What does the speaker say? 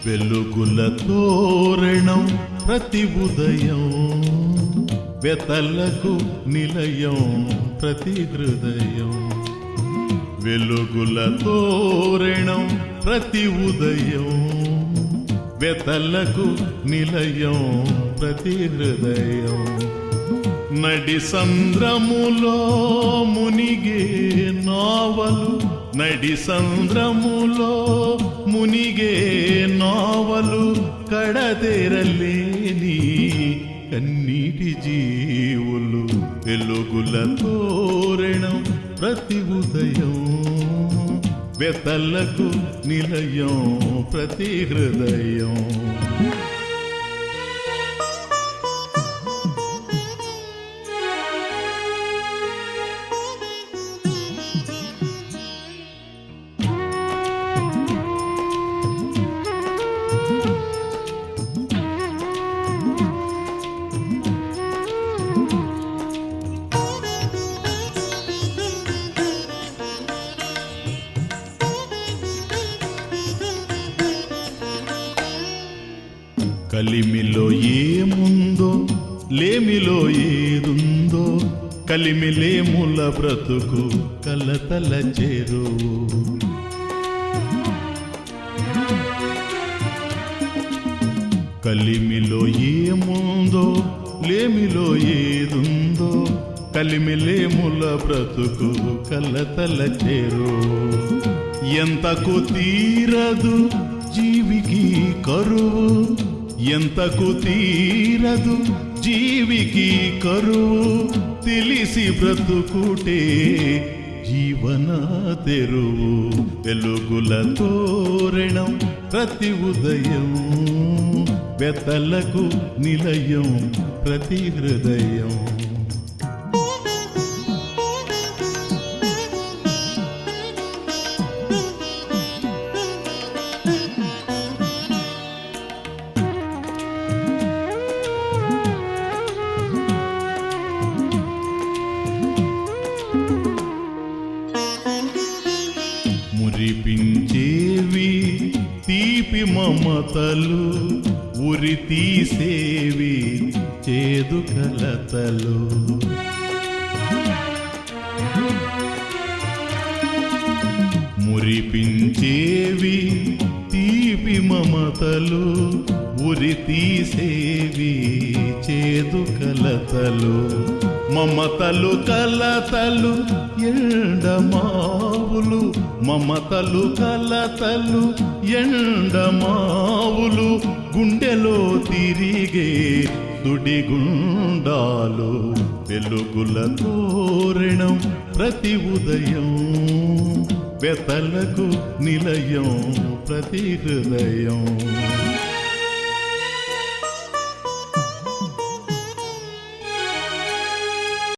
వెలుగుల తోరణం ప్రతి ఉదయం, వెతలకు నిలయం ప్రతి హృదయం. వెలుగుల తోరణం ప్రతి ఉదయం, వెతలకు నిలయం ప్రతి హృదయం. నడి సంద్రములో మునిగే నావలు, నడి సంద్రములో మునిగే నావలు, కడతెరలేని కన్నీటి జీవులు. వెలుగుల తోరణం ప్రతి ఉదయం, వెతలకు నిలయం ప్రతి హృదయం. కలిమిలో ఏముందో, లేమిలో ఏదుందో, కలిమిలేముల బ్రతుకు కలతల చెరువు. కలిమిలో ఏముందో, లేమిలో ఏదుందో, కలిమిలేముల బ్రతుకు కలతల చెరువు. ఎంతకు తీరదు జీవికి కరువు, ఎంతకు తీరదు జీవికి కరువు, తెలిసి బ్రతుకుటే జీవన తెరువు. వెలుగుల తోరణం ప్రతి ఉదయం, వెతలకు నిలయం ప్రతి హృదయం. మురిపించేవి తీపి మమతలు, ఉరి తీసేవి చేదు కలతలు. మురిపించేవి తీపి మమతలు, ఉరి తీసేవి చేదు కలతలు. మమతలు కలతలు ఎండమావులు, మమతలు కలతలు ఎండమావులు, గుండెలో తిరిగే సుడిగుండాలు. వెలుగుల తోరణం ప్రతి ఉదయం, వెతలకు నిలయం ప్రతి హృదయం.